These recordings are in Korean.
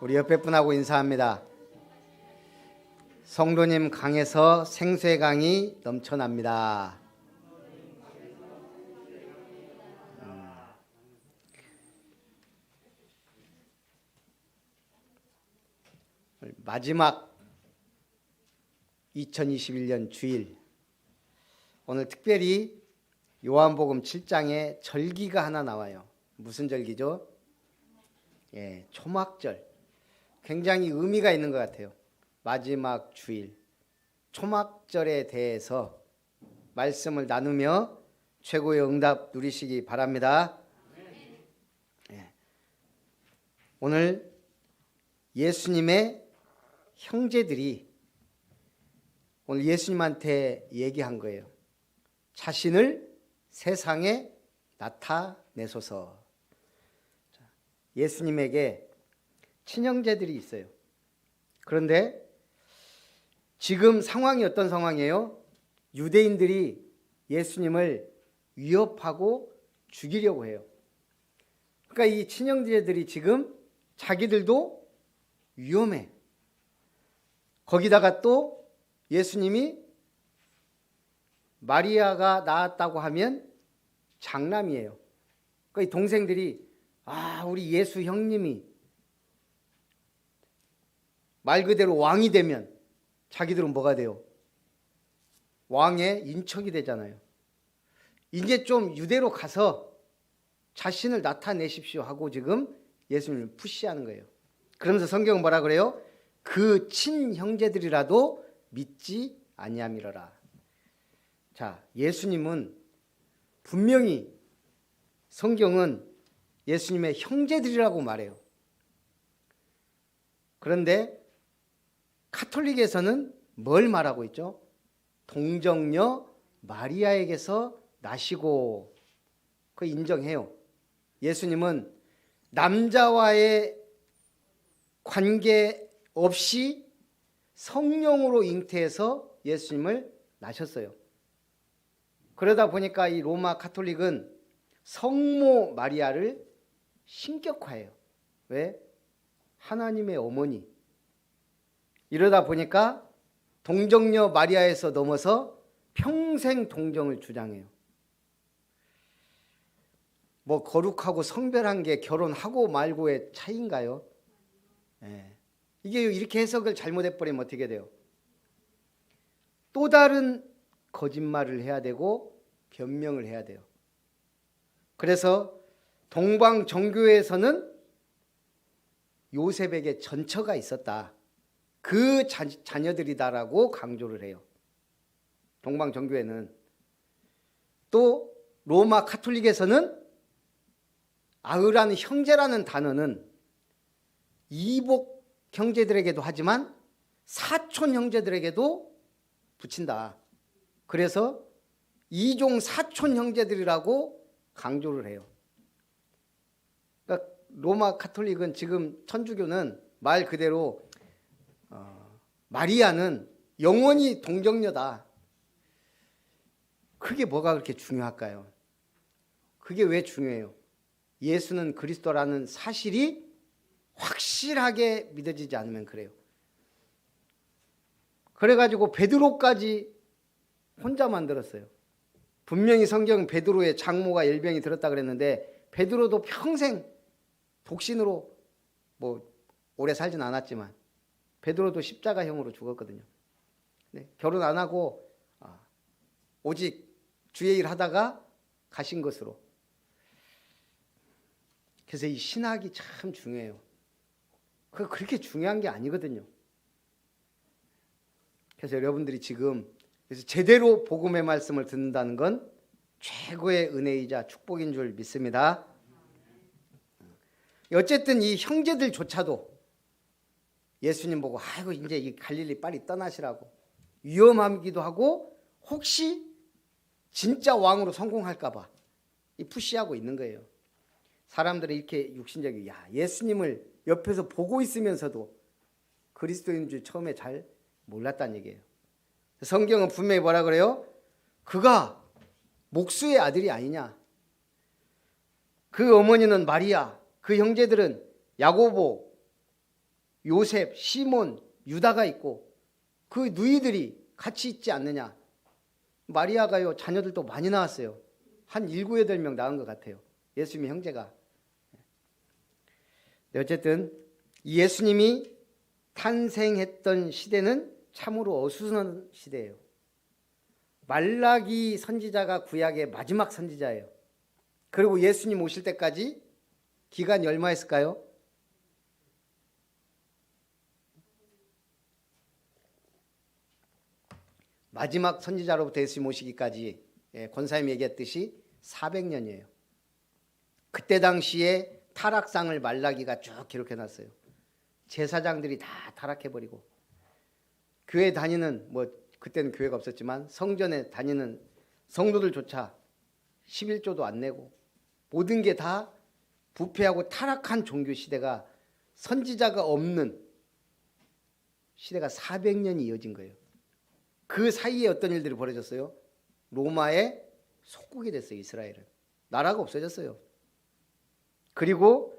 우리 옆에 분하고 인사합니다. 성도님 강에서 생수의 강이 넘쳐납니다. 마지막 2021년 주일, 오늘 특별히 요한복음 7장에 절기가 하나 나와요. 무슨 절기죠? 초막절. 굉장히 의미가 있는 것 같아요. 마지막 주일, 초막절에 대해서 말씀을 나누며 최고의 응답 누리시기 바랍니다. 오늘 예수님의 형제들이 오늘 예수님한테 얘기한 거예요. 자신을 세상에 나타내소서. 예수님에게 친형제들이 있어요. 그런데 지금 상황이 어떤 상황이에요? 유대인들이 예수님을 위협하고 죽이려고 해요. 그러니까 이 친형제들이 지금 자기들도 위험해. 거기다가 또 예수님이 마리아가 낳았다고 하면 장남이에요. 그러니까 이 동생들이 우리 예수 형님이 말 그대로 왕이 되면 자기들은 뭐가 돼요? 왕의 인척이 되잖아요. 이제 좀 유대로 가서 자신을 나타내십시오 하고 지금 예수님을 푸시하는 거예요. 그러면서 성경은 뭐라 그래요? 그 친형제들이라도 믿지 아니함이러라. 자, 예수님은 분명히 성경은 예수님의 형제들이라고 말해요. 그런데 카톨릭에서는 뭘 말하고 있죠? 동정녀 마리아에게서 나시고, 그거 인정해요. 예수님은 남자와의 관계 없이 성령으로 잉태해서 예수님을 낳으셨어요. 그러다 보니까 이 로마 카톨릭은 성모 마리아를 신격화해요. 왜? 하나님의 어머니. 이러다 보니까 동정녀 마리아에서 넘어서 평생 동정을 주장해요. 뭐 거룩하고 성별한 게 결혼하고 말고의 차이인가요? 이게 이렇게 해석을 잘못해버리면 어떻게 돼요? 또 다른 거짓말을 해야 되고 변명을 해야 돼요. 그래서 동방정교회에서는 요셉에게 전처가 있었다. 그 자녀들이다라고 강조를 해요. 동방정교회는. 또 로마 카톨릭에서는 아흐라는 형제라는 단어는 이복 형제들에게도 하지만 사촌 형제들에게도 붙인다. 그래서 이종 사촌 형제들이라고 강조를 해요. 그러니까 로마 카톨릭은, 지금 천주교는 말 그대로 마리아는 영원히 동정녀다. 그게 뭐가 그렇게 중요할까요? 그게 왜 중요해요? 예수는 그리스도라는 사실이 확실하게 믿어지지 않으면 그래요. 그래가지고 베드로까지 혼자 만들었어요. 분명히 성경 베드로의 장모가 열병이 들었다 그랬는데 베드로도 평생 독신으로, 뭐 오래 살진 않았지만 베드로도 십자가형으로 죽었거든요. 결혼 안 하고 오직 주의 일 하다가 가신 것으로. 그래서 이 신학이 참 중요해요. 그렇게 중요한 게 아니거든요. 그래서 여러분들이 지금 제대로 복음의 말씀을 듣는다는 건 최고의 은혜이자 축복인 줄 믿습니다. 어쨌든 이 형제들조차도 예수님 보고 이제 이 갈릴리 빨리 떠나시라고, 위험하기도 하고 혹시 진짜 왕으로 성공할까 봐 이 푸시하고 있는 거예요. 사람들은 이렇게 육신적이, 예수님을 옆에서 보고 있으면서도 그리스도인 줄 처음에 잘 몰랐다는 얘기예요. 성경은 분명히 뭐라 그래요? 그가 목수의 아들이 아니냐. 그 어머니는 마리아, 그 형제들은 야고보, 요셉, 시몬, 유다가 있고 그 누이들이 같이 있지 않느냐. 마리아가요 자녀들도 많이 낳았어요. 한 7, 8명 낳은 것 같아요. 예수님의 형제가. 어쨌든 예수님이 탄생했던 시대는 참으로 어수선한 시대예요. 말라기 선지자가 구약의 마지막 선지자예요. 그리고 예수님 오실 때까지 기간이 얼마였을까요? 마지막 선지자로부터 예수님 오시기까지 권사님이 얘기했듯이 400년이에요. 그때 당시에 타락상을 말라기가 쭉 기록해놨어요. 제사장들이 다 타락해버리고 교회 다니는 그때는 교회가 없었지만 성전에 다니는 성도들조차 11조도 안 내고 모든 게 다 부패하고 타락한 종교 시대가 선지자가 없는 시대가 400년이 이어진 거예요. 그 사이에 어떤 일들이 벌어졌어요? 로마의 속국이 됐어요. 이스라엘은. 나라가 없어졌어요. 그리고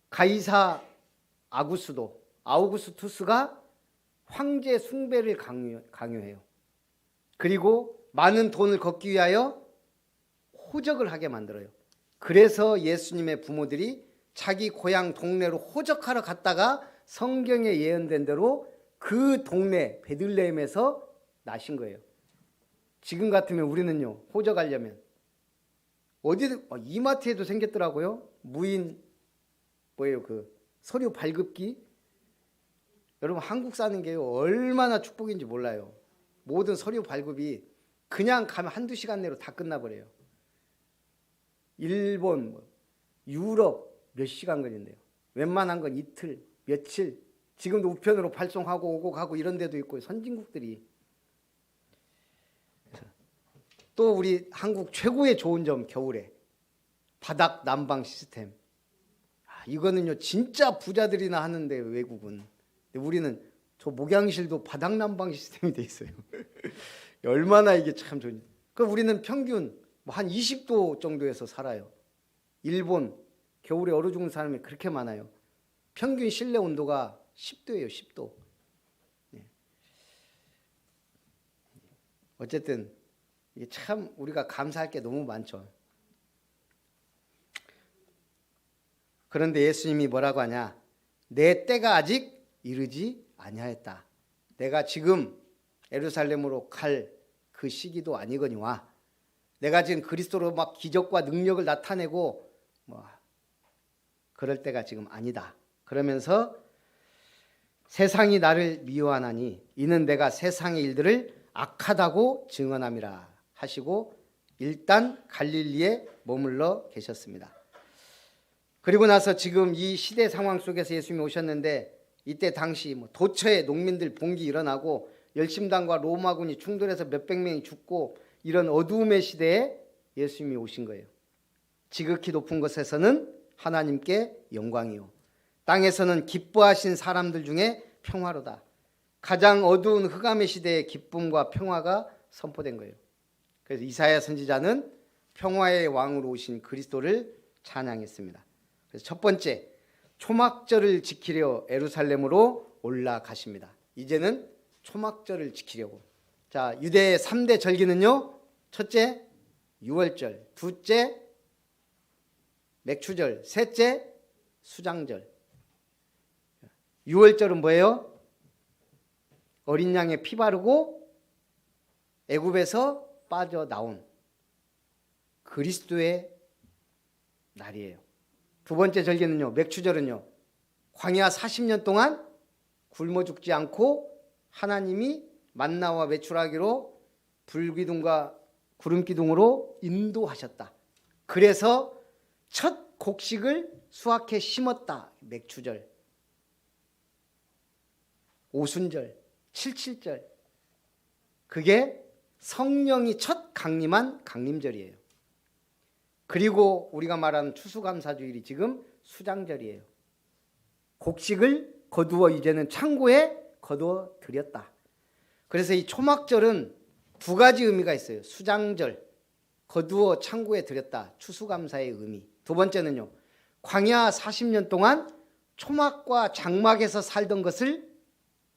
가이사 아우구스투스가 황제 숭배를 강요해요. 그리고 많은 돈을 걷기 위하여 호적을 하게 만들어요. 그래서 예수님의 부모들이 자기 고향 동네로 호적하러 갔다가 성경에 예언된 대로 그 동네 베들레헴에서 나신 거예요. 지금 같으면 우리는요 호적하려면 어디든 이마트에도 생겼더라고요. 무인 그 서류 발급기. 여러분 한국 사는 게요 얼마나 축복인지 몰라요. 모든 서류 발급이 그냥 가면 한두 시간 내로 다 끝나버려요. 일본, 유럽 몇 시간 걸린대요. 웬만한 건 이틀, 며칠. 지금도 우편으로 발송하고 오고 가고 이런 데도 있고 선진국들이. 또 우리 한국 최고의 좋은 점 겨울에 바닥 난방 시스템. 이거는요 진짜 부자들이나 하는데 외국은. 근데 우리는 저 목양실도 바닥 난방 시스템이 돼 있어요. 얼마나 이게 참 좋은지. 그 우리는 평균 한 20도 정도에서 살아요. 일본 겨울에 얼어 죽는 사람이 그렇게 많아요. 평균 실내 온도가 10도예요. 10도. 어쨌든 이게 참 우리가 감사할 게 너무 많죠. 그런데 예수님이 뭐라고 하냐? 내 때가 아직 이르지 아니하였다. 내가 지금 예루살렘으로 갈 그 시기도 아니거니와 내가 지금 그리스도로 막 기적과 능력을 나타내고 그럴 때가 지금 아니다. 그러면서 세상이 나를 미워하나니 이는 내가 세상의 일들을 악하다고 증언함이라 하시고 일단 갈릴리에 머물러 계셨습니다. 그리고 나서 지금 이 시대 상황 속에서 예수님이 오셨는데 이때 당시 도처에 농민들 봉기 일어나고 열심당과 로마군이 충돌해서 몇백 명이 죽고 이런 어두움의 시대에 예수님이 오신 거예요. 지극히 높은 곳에서는 하나님께 영광이요 땅에서는 기뻐하신 사람들 중에 평화로다. 가장 어두운 흑암의 시대에 기쁨과 평화가 선포된 거예요. 그래서 이사야 선지자는 평화의 왕으로 오신 그리스도를 찬양했습니다. 그래서 첫 번째, 초막절을 지키려 예루살렘으로 올라가십니다. 이제는 초막절을 지키려고. 자, 유대의 3대 절기는요. 첫째, 유월절. 둘째, 맥추절. 셋째, 수장절. 유월절은 뭐예요? 어린 양의 피 바르고 애굽에서 빠져나온 그리스도의 날이에요. 두 번째 절기는요. 맥추절은요. 광야 40년 동안 굶어 죽지 않고 하나님이 만나와 메추라기로 불기둥과 구름기둥으로 인도하셨다. 그래서 첫 곡식을 수확해 심었다. 맥추절. 오순절, 칠칠절. 그게 성령이 첫 강림한 강림절이에요. 그리고 우리가 말하는 추수감사주일이 지금 수장절이에요. 곡식을 거두어 이제는 창고에 거두어 드렸다. 그래서 이 초막절은 두 가지 의미가 있어요. 수장절, 거두어 창고에 드렸다. 추수감사의 의미. 두 번째는요. 광야 40년 동안 초막과 장막에서 살던 것을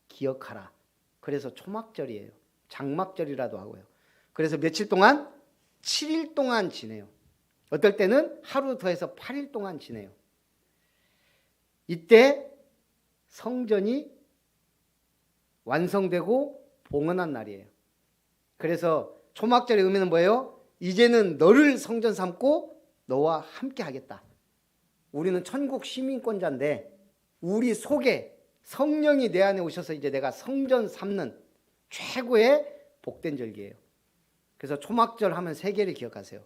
기억하라. 그래서 초막절이에요. 장막절이라도 하고요. 그래서 며칠 동안? 7일 동안 지내요. 어떨 때는 하루 더해서 8일 동안 지내요. 이때 성전이 완성되고 봉헌한 날이에요. 그래서 초막절의 의미는 뭐예요? 이제는 너를 성전 삼고 너와 함께 하겠다. 우리는 천국 시민권자인데 우리 속에 성령이 내 안에 오셔서 이제 내가 성전 삼는 최고의 복된 절기예요. 그래서 초막절 하면 세 개를 기억하세요.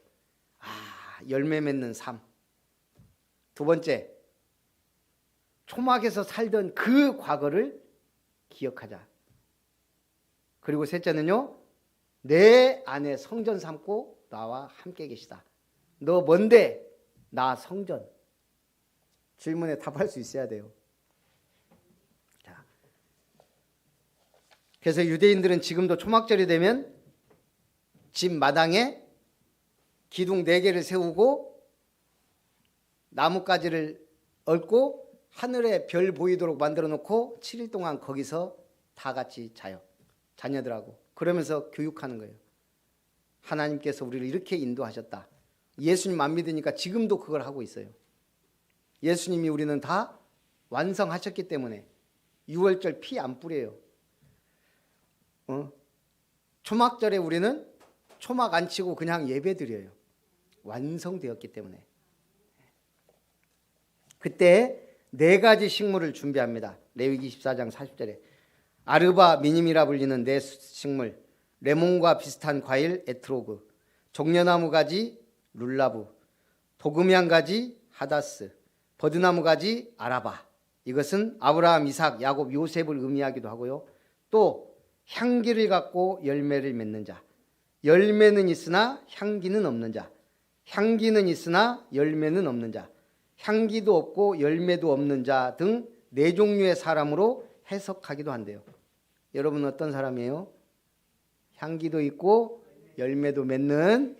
열매 맺는 삶. 두 번째, 초막에서 살던 그 과거를 기억하자. 그리고 셋째는요, 내 안에 성전 삼고 나와 함께 계시다. 너 뭔데? 나 성전. 질문에 답할 수 있어야 돼요. 자, 그래서 유대인들은 지금도 초막절이 되면 집 마당에 기둥 4개를 세우고 나뭇가지를 얽고 하늘에 별 보이도록 만들어 놓고 7일 동안 거기서 다 같이 자요. 자녀들하고. 그러면서 교육하는 거예요. 하나님께서 우리를 이렇게 인도하셨다. 예수님 안 믿으니까 지금도 그걸 하고 있어요. 예수님이 우리는 다 완성하셨기 때문에 6월절 피 안 뿌려요. 초막절에 우리는 초막 안 치고 그냥 예배 드려요. 완성되었기 때문에. 그때 4가지 식물을 준비합니다. 레위기 14장 40절에 아르바 미님이라 불리는 4식물, 레몬과 비슷한 과일 에트로그, 종려나무 가지 룰라브, 도금향 가지 하다스, 버드나무 가지 아라바. 이것은 아브라함, 이삭, 야곱, 요셉을 의미하기도 하고요. 또 향기를 갖고 열매를 맺는 자, 열매는 있으나 향기는 없는 자, 향기는 있으나 열매는 없는 자, 향기도 없고 열매도 없는 자 등 4종류의 사람으로 해석하기도 한대요. 여러분 어떤 사람이에요? 향기도 있고 열매도 맺는,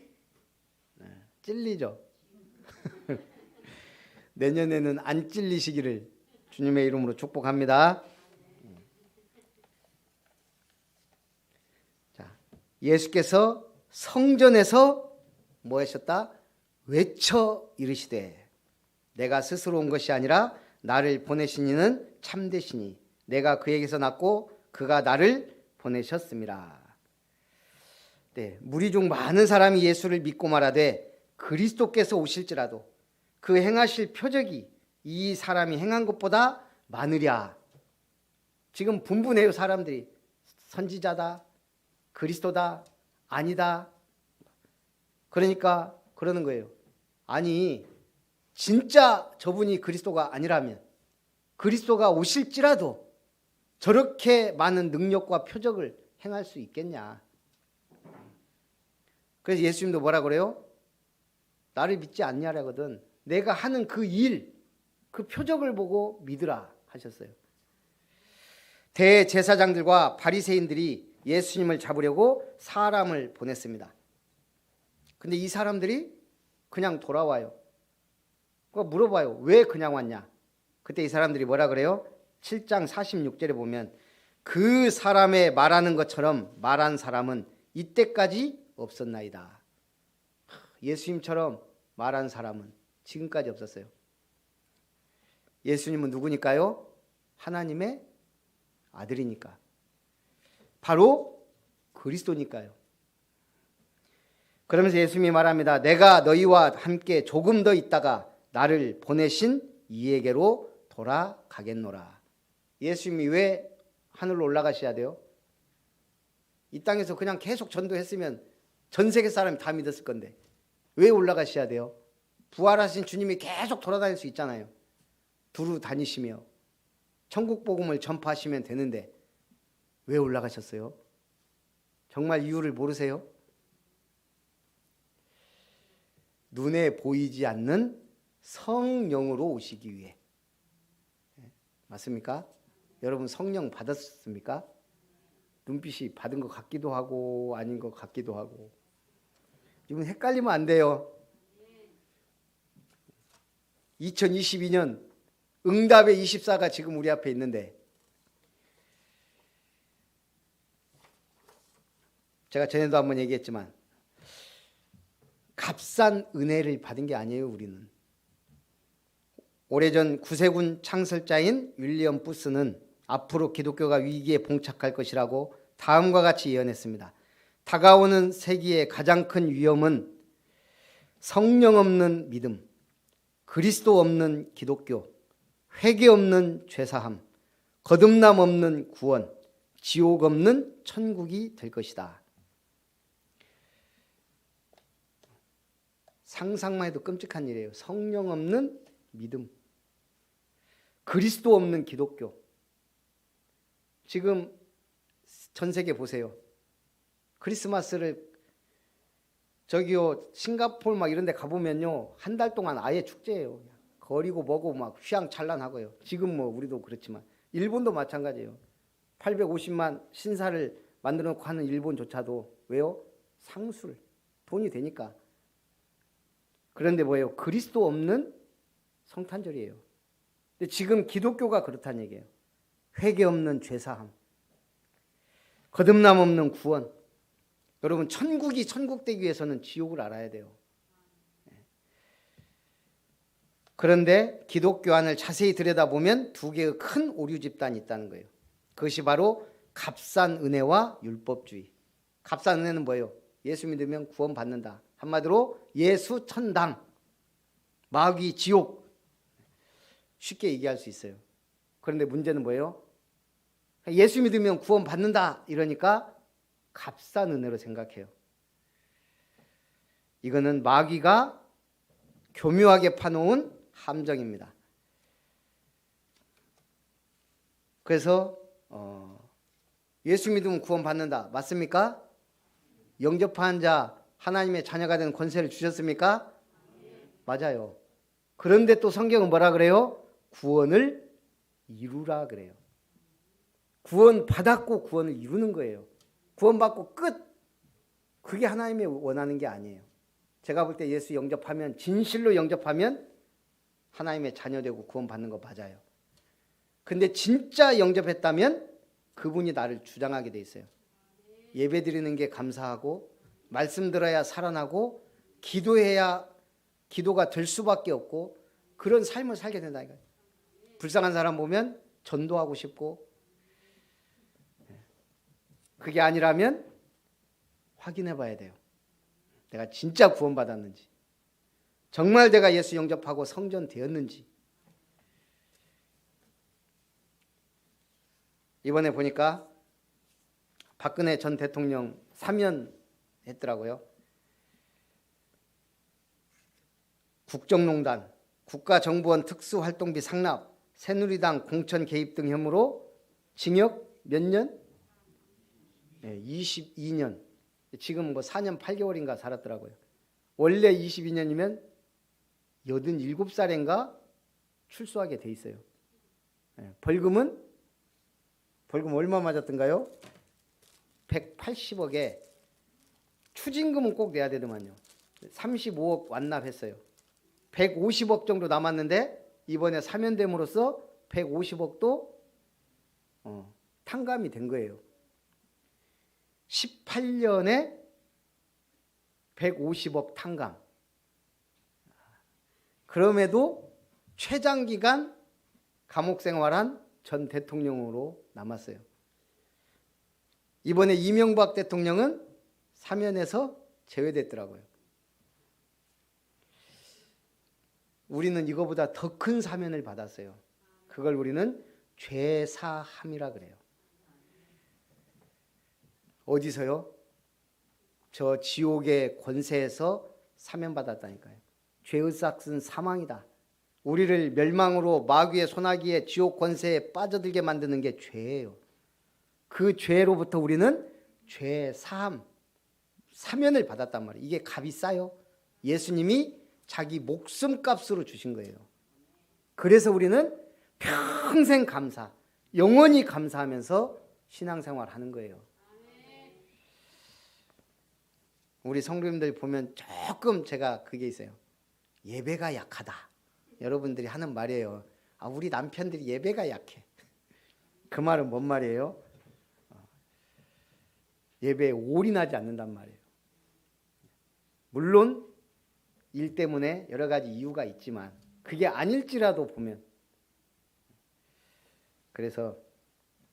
찔리죠? 내년에는 안 찔리시기를 주님의 이름으로 축복합니다. 자, 예수께서 성전에서 뭐 하셨다? 외쳐 이르시되 내가 스스로 온 것이 아니라 나를 보내신 이는 참되시니 내가 그에게서 났고 그가 나를 보내셨습니다. 네, 무리 중 많은 사람이 예수를 믿고 말하되 그리스도께서 오실지라도 그 행하실 표적이 이 사람이 행한 것보다 많으랴. 지금 분분해요. 사람들이 선지자다, 그리스도다, 아니다. 그러니까 그러는 거예요. 아니 진짜 저분이 그리스도가 아니라면, 그리스도가 오실지라도 저렇게 많은 능력과 표적을 행할 수 있겠냐. 그래서 예수님도 뭐라 그래요? 나를 믿지 않냐라거든. 내가 하는 그 일, 그 표적을 보고 믿으라 하셨어요. 대제사장들과 바리새인들이 예수님을 잡으려고 사람을 보냈습니다. 근데 이 사람들이 그냥 돌아와요. 그러니까 물어봐요. 왜 그냥 왔냐? 그때 이 사람들이 뭐라 그래요? 7장 46절에 보면 그 사람의 말하는 것처럼 말한 사람은 이때까지 없었나이다. 예수님처럼 말한 사람은 지금까지 없었어요. 예수님은 누구니까요? 하나님의 아들이니까. 바로 그리스도니까요. 그러면서 예수님이 말합니다. 내가 너희와 함께 조금 더 있다가 나를 보내신 이에게로 돌아가겠노라. 예수님이 왜 하늘로 올라가셔야 돼요? 이 땅에서 그냥 계속 전도했으면 전 세계 사람이 다 믿었을 건데 왜 올라가셔야 돼요? 부활하신 주님이 계속 돌아다닐 수 있잖아요. 두루 다니시며 천국 복음을 전파하시면 되는데 왜 올라가셨어요? 정말 이유를 모르세요? 눈에 보이지 않는 성령으로 오시기 위해. 맞습니까? 여러분 성령 받았습니까? 눈빛이 받은 것 같기도 하고 아닌 것 같기도 하고. 이분 헷갈리면 안 돼요. 2022년 응답의 24가 지금 우리 앞에 있는데, 제가 전에도 한번 얘기했지만 값싼 은혜를 받은 게 아니에요. 우리는 오래전 구세군 창설자인 윌리엄 부스는 앞으로 기독교가 위기에 봉착할 것이라고 다음과 같이 예언했습니다. 다가오는 세기의 가장 큰 위험은 성령 없는 믿음, 그리스도 없는 기독교, 회개 없는 죄사함, 거듭남 없는 구원, 지옥 없는 천국이 될 것이다. 상상만 해도 끔찍한 일이에요. 성령 없는 믿음, 그리스도 없는 기독교. 지금 전 세계 보세요. 크리스마스를 저기요 싱가포르 막 이런 데 가보면요, 한 달 동안 아예 축제예요. 거리고 뭐고 막 휘황찬란하고요. 지금 뭐 우리도 그렇지만 일본도 마찬가지예요. 850만 신사를 만들어 놓고 하는 일본조차도 왜요? 상술, 돈이 되니까. 그런데 뭐예요? 그리스도 없는 성탄절이에요. 근데 지금 기독교가 그렇다는 얘기예요. 회개 없는 죄사함, 거듭남 없는 구원. 여러분, 천국이 천국 되기 위해서는 지옥을 알아야 돼요. 그런데 기독교 안을 자세히 들여다보면 두 개의 큰 오류 집단이 있다는 거예요. 그것이 바로 값싼 은혜와 율법주의. 값싼 은혜는 뭐예요? 예수 믿으면 구원 받는다. 한마디로 예수 천당, 마귀 지옥. 쉽게 얘기할 수 있어요. 그런데 문제는 뭐예요? 예수 믿으면 구원 받는다 이러니까 값싼 은혜로 생각해요. 이거는 마귀가 교묘하게 파놓은 함정입니다. 그래서 예수 믿으면 구원 받는다. 맞습니까? 영접한 자 하나님의 자녀가 되는 권세를 주셨습니까? 맞아요. 그런데 또 성경은 뭐라 그래요? 구원을 이루라 그래요. 구원 받았고 구원을 이루는 거예요. 구원 받고 끝. 그게 하나님이 원하는 게 아니에요. 제가 볼 때 예수 영접하면, 진실로 영접하면 하나님의 자녀 되고 구원 받는 거 맞아요. 근데 진짜 영접했다면 그분이 나를 주장하게 돼 있어요. 예배 드리는 게 감사하고, 말씀 들어야 살아나고, 기도해야 기도가 될 수밖에 없고, 그런 삶을 살게 된다 이거예요. 불쌍한 사람 보면 전도하고 싶고. 그게 아니라면 확인해 봐야 돼요. 내가 진짜 구원받았는지, 정말 내가 예수 영접하고 성전 되었는지. 이번에 보니까 박근혜 전 대통령 사면 했더라고요. 국정농단, 국가정보원 특수활동비 상납, 새누리당 공천 개입 등 혐의로 징역 몇 년? 22년. 지금 뭐 4년 8개월인가 살았더라고요. 원래 22년이면 87살인가 출소하게 돼 있어요. 벌금 얼마 맞았던가요? 180억에 추징금은 꼭 내야 되더만요. 35억 완납했어요. 150억 정도 남았는데 이번에 사면됨으로써 150억도 탕감이 된 거예요. 18년에 150억 탕감. 그럼에도 최장기간 감옥 생활한 전 대통령으로 남았어요. 이번에 이명박 대통령은 사면에서 제외됐더라고요. 우리는 이거보다 더 큰 사면을 받았어요. 그걸 우리는 죄사함이라 그래요. 어디서요? 저 지옥의 권세에서 사면받았다니까요. 죄의 삭은 사망이다. 우리를 멸망으로 마귀의 소나기에 지옥 권세에 빠져들게 만드는 게 죄예요. 그 죄로부터 우리는 죄사함, 사면을 받았단 말이에요. 이게 값이 싸요. 예수님이 자기 목숨값으로 주신 거예요. 그래서 우리는 평생 감사, 영원히 감사하면서 신앙생활 하는 거예요. 우리 성도님들 보면 조금 제가 그게 있어요. 예배가 약하다. 여러분들이 하는 말이에요. 우리 남편들이 예배가 약해. 그 말은 뭔 말이에요? 예배에 올인하지 않는단 말이에요. 물론 일 때문에 여러 가지 이유가 있지만 그게 아닐지라도 보면, 그래서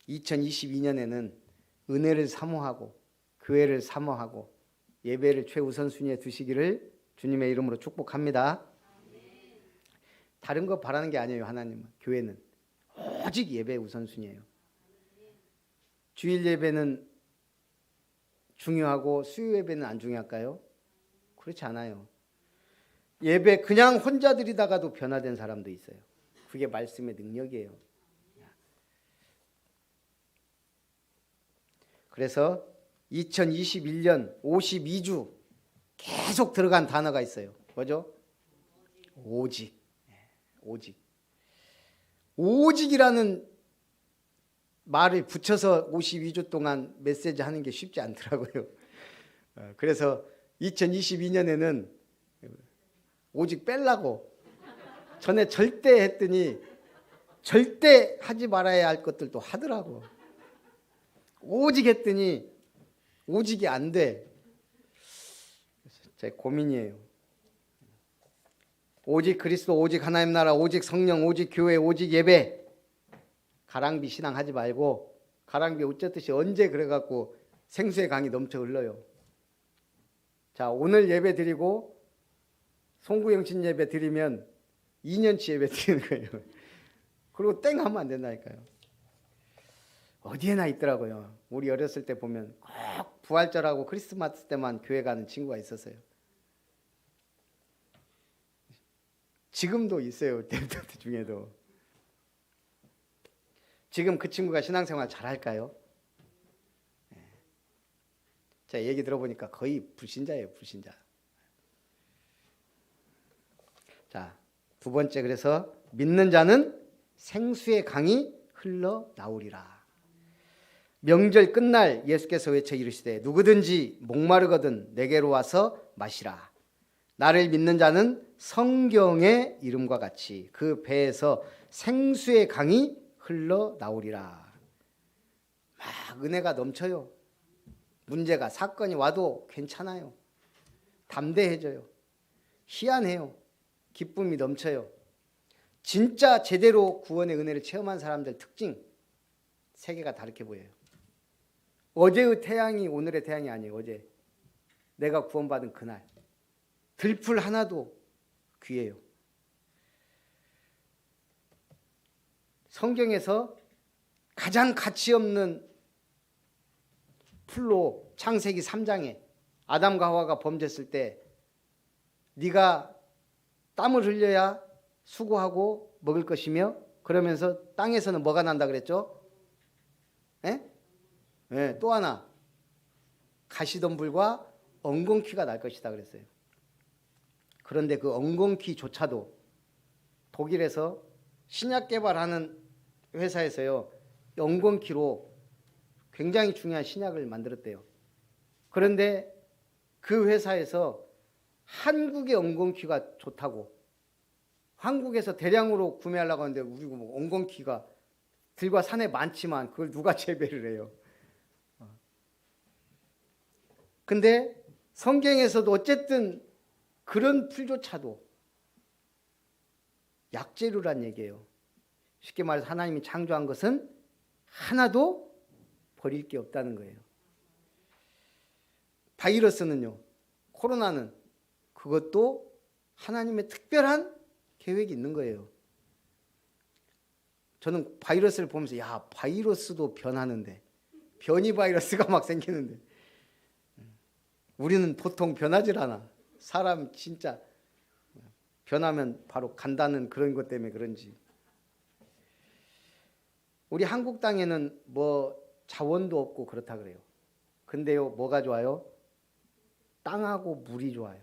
2022년에는 은혜를 사모하고 교회를 사모하고 예배를 최우선순위에 두시기를 주님의 이름으로 축복합니다. 다른 거 바라는 게 아니에요. 하나님은, 교회는 오직 예배 우선순위예요. 주일 예배는 중요하고 수요 예배는 안 중요할까요? 그렇지 않아요. 예배 그냥 혼자 드리다가도 변화된 사람도 있어요. 그게 말씀의 능력이에요. 그래서 2021년 52주 계속 들어간 단어가 있어요. 뭐죠? 오직. 오직. 오직이라는 말을 붙여서 52주 동안 메시지 하는 게 쉽지 않더라고요. 그래서 2022년에는 오직 빼려고 전에 절대 했더니 절대 하지 말아야 할 것들도 하더라고. 오직 했더니 오직이 안 돼. 제 고민이에요. 오직 그리스도, 오직 하나님 나라, 오직 성령, 오직 교회, 오직 예배. 가랑비 신앙 하지 말고, 가랑비 어쩌듯이 언제 그래갖고 생수의 강이 넘쳐 흘러요. 자, 오늘 예배 드리고 송구영신 예배 드리면 2년치 예배 드리는 거예요. 그리고 땡 하면 안 된다니까요. 어디에나 있더라고요. 우리 어렸을 때 보면 꼭 부활절하고 크리스마스 때만 교회 가는 친구가 있었어요. 지금도 있어요. 댐터들 중에도. 지금 그 친구가 신앙생활 잘할까요? 자, 얘기 들어보니까 거의 불신자예요. 불신자. 자, 두 번째, 그래서 믿는 자는 생수의 강이 흘러나오리라. 명절 끝날 예수께서 외쳐 이르시되 누구든지 목마르거든 내게로 와서 마시라. 나를 믿는 자는 성경의 이름과 같이 그 배에서 생수의 강이 흘러나오리라. 막 은혜가 넘쳐요. 문제가 사건이 와도 괜찮아요. 담대해져요. 희한해요. 기쁨이 넘쳐요. 진짜 제대로 구원의 은혜를 체험한 사람들 특징 세 개가 다르게 보여요. 어제의 태양이 오늘의 태양이 아니에요. 어제 내가 구원받은 그날 들풀 하나도 귀해요. 성경에서 가장 가치 없는 풀로 창세기 3장에 아담과 하와가 범죄했을 때 네가 땀을 흘려야 수고하고 먹을 것이며 그러면서 땅에서는 뭐가 난다 그랬죠? 네, 또 하나 가시덤불과 엉겅퀴가 날 것이다 그랬어요. 그런데 그 엉겅퀴조차도 독일에서 신약 개발하는 회사에서요 엉겅퀴로 굉장히 중요한 신약을 만들었대요. 그런데 그 회사에서 한국의 엉겅퀴가 좋다고 한국에서 대량으로 구매하려고 하는데 우리 뭐 엉겅퀴가 들과 산에 많지만 그걸 누가 재배를 해요? 근데 성경에서도 어쨌든 그런 풀조차도 약재료란 얘기예요. 쉽게 말해서 하나님이 창조한 것은 하나도 버릴 게 없다는 거예요. 바이러스는요, 코로나는 그것도 하나님의 특별한 계획이 있는 거예요. 저는 바이러스를 보면서 야, 바이러스도 변하는데 변이 바이러스가 막 생기는데 우리는 보통 변하질 않아. 사람 진짜 변하면 바로 간다는 그런 것 때문에 그런지. 우리 한국 땅에는 뭐 자원도 없고 그렇다 그래요. 근데요, 뭐가 좋아요? 땅하고 물이 좋아요.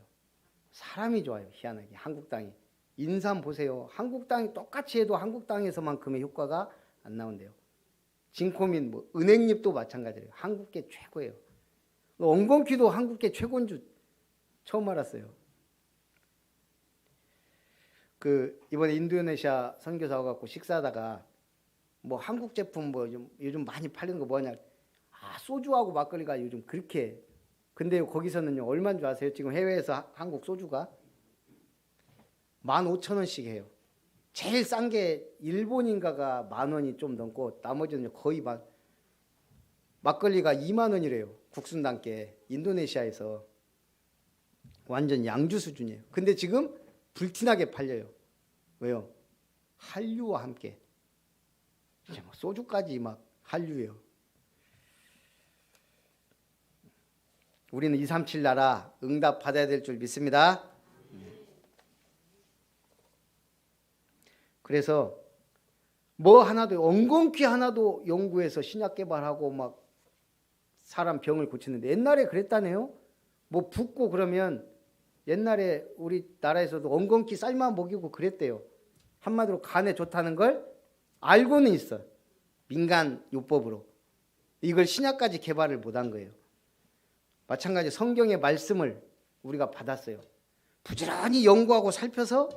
사람이 좋아요. 희한하게 한국 땅이. 인삼 보세요. 한국 땅이 똑같이 해도 한국 땅에서만큼의 효과가 안 나온대요. 진코민, 뭐 은행잎도 마찬가지예요. 한국 게 최고예요. 엉겅퀴도 한국 게 최고인 줄 처음 알았어요. 이번에 인도네시아 선교사 와갖고 식사하다가 뭐 한국 제품 뭐 요즘 많이 팔리는 거 뭐냐, 소주하고 막걸리가 요즘 그렇게, 근데 거기서는요 얼마인 줄 아세요? 지금 해외에서 한국 소주가 15,000원씩 해요. 제일 싼 게 일본인가가 10,000원이 좀 넘고 나머지는 거의 막걸리가 20,000원이래요. 국순당께 인도네시아에서 완전 양주 수준이에요. 근데 지금 불티나게 팔려요. 왜요? 한류와 함께. 소주까지 막 한류예요. 우리는 237 나라 응답 받아야 될 줄 믿습니다. 그래서 뭐 하나도, 엉겅퀴 하나도 연구해서 신약 개발하고 막 사람 병을 고치는데, 옛날에 그랬다네요. 뭐 붓고 그러면 옛날에 우리나라에서도 엉겅퀴 쌀만 먹이고 그랬대요. 한마디로 간에 좋다는 걸 알고는 있어. 민간 요법으로. 이걸 신약까지 개발을 못한 거예요. 마찬가지 성경의 말씀을 우리가 받았어요. 부지런히 연구하고 살펴서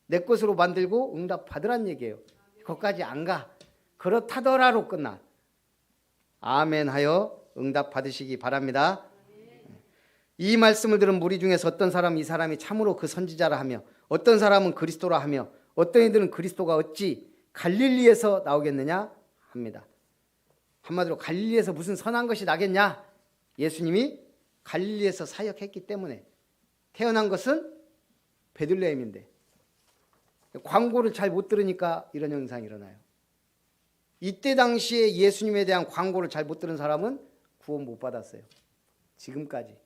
내 것으로 만들고 응답 받으란 얘기예요. 그것까지 안 가. 그렇다더라로 끝나. 아멘 하여 응답 받으시기 바랍니다. 이 말씀을 들은 무리 중에서 어떤 사람은 이 사람이 참으로 그 선지자라 하며, 어떤 사람은 그리스도라 하며, 어떤 이들은 그리스도가 어찌 갈릴리에서 나오겠느냐 합니다. 한마디로 갈릴리에서 무슨 선한 것이 나겠냐? 예수님이 갈릴리에서 사역했기 때문에. 태어난 것은 베들레헴인데 광고를 잘 못 들으니까 이런 현상이 일어나요. 이때 당시에 예수님에 대한 광고를 잘 못 들은 사람은 구원 못 받았어요. 지금까지.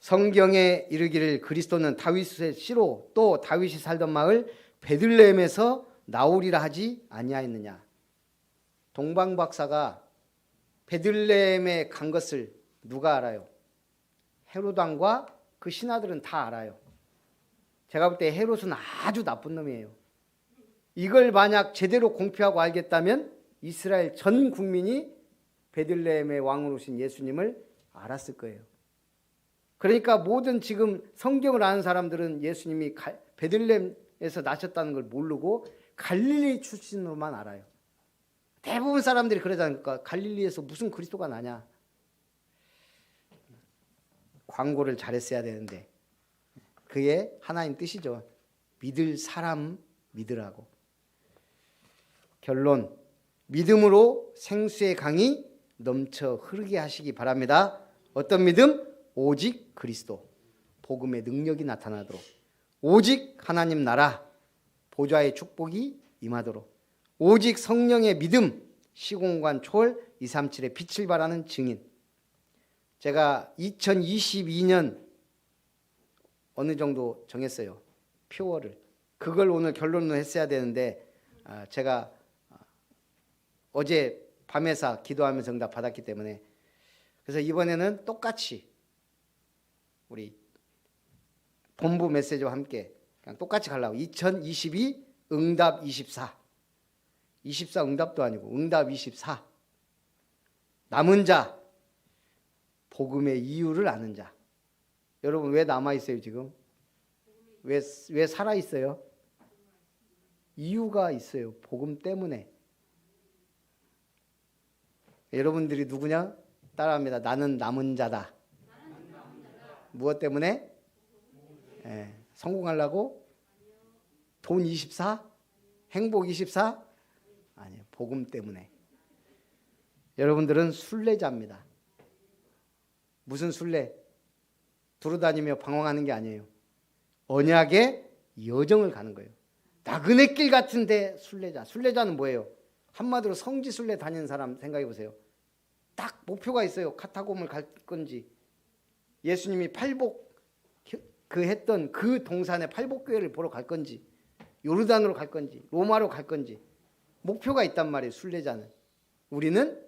성경에 이르기를 그리스도는 다윗의 씨로 또 다윗이 살던 마을 베들레헴에서 나오리라 하지 아니하였느냐. 동방박사가 베들레헴에 간 것을 누가 알아요? 헤롯 왕과 그 신하들은 다 알아요. 제가 볼 때 헤롯은 아주 나쁜 놈이에요. 이걸 만약 제대로 공표하고 알겠다면 이스라엘 전 국민이 베들레헴의 왕으로 오신 예수님을 알았을 거예요. 그러니까 모든 지금 성경을 아는 사람들은 예수님이 베들레헴에서 나셨다는 걸 모르고 갈릴리 출신으로만 알아요. 대부분 사람들이 그러자니까 갈릴리에서 무슨 그리스도가 나냐. 광고를 잘했어야 되는데. 그게 하나님 뜻이죠. 믿을 사람 믿으라고. 결론, 믿음으로 생수의 강이 넘쳐 흐르게 하시기 바랍니다. 어떤 믿음? 오직 그리스도, 복음의 능력이 나타나도록, 오직 하나님 나라, 보좌의 축복이 임하도록, 오직 성령의 믿음, 시공간 초월 237의 빛을 발하는 증인. 제가 2022년 어느 정도 정했어요. 표어를. 그걸 오늘 결론으로 했어야 되는데 제가 어제 밤에서 기도하면서 응답 받았기 때문에, 그래서 이번에는 똑같이 우리 본부 메시지와 함께 그냥 똑같이 가려고. 2022 응답 24. 24 응답도 아니고 응답 24. 남은 자, 복음의 이유를 아는 자. 여러분 왜 남아있어요 지금? 왜 살아있어요? 이유가 있어요. 복음 때문에. 여러분들이 누구냐? 따라합니다. 나는 남은 자다. 무엇 때문에? 성공하려고? 돈 24? 행복 24? 아니요. 복음 때문에. 여러분들은 순례자입니다. 무슨 순례? 두루다니며 방황하는 게 아니에요. 언약의 여정을 가는 거예요. 나그네 길 같은데 순례자. 순례자는 뭐예요? 한마디로 성지 순례 다니는 사람 생각해 보세요. 딱 목표가 있어요. 카타콤을 갈 건지, 예수님이 팔복 했던 그 동산의 팔복교회를 보러 갈 건지, 요르단으로 갈 건지, 로마로 갈 건지 목표가 있단 말이에요. 순례자는. 우리는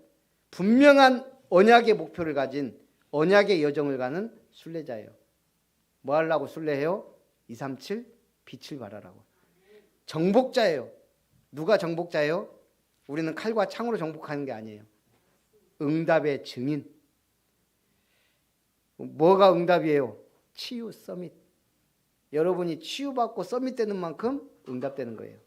분명한 언약의 목표를 가진 언약의 여정을 가는 순례자예요. 뭐 하려고 순례해요? 237 빛을 발하라고. 정복자예요. 누가 정복자예요? 우리는 칼과 창으로 정복하는 게 아니에요. 응답의 증인. 뭐가 응답이에요? 치유 서밋. 여러분이 치유받고 서밋되는 만큼 응답되는 거예요.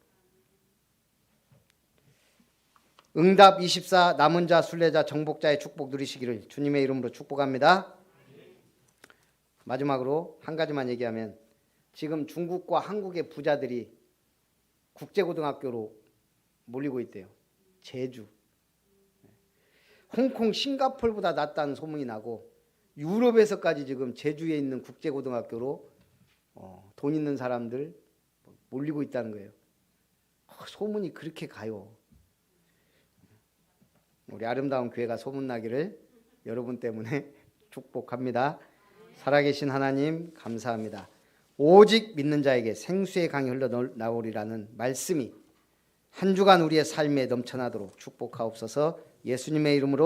응답 24 남은 자 순례자 정복자의 축복 누리시기를 주님의 이름으로 축복합니다. 마지막으로 한 가지만 얘기하면 지금 중국과 한국의 부자들이 국제고등학교로 몰리고 있대요. 제주. 홍콩, 싱가포르보다 낫다는 소문이 나고 유럽에서까지 지금 제주에 있는 국제고등학교로 돈 있는 사람들 몰리고 있다는 거예요. 소문이 그렇게 가요. 우리 아름다운 교회가 소문나기를 여러분 때문에 축복합니다. 살아계신 하나님 감사합니다. 오직 믿는 자에게 생수의 강이 흘러나오리라는 말씀이 한 주간 우리의 삶에 넘쳐나도록 축복하옵소서. 예수님의 이름으로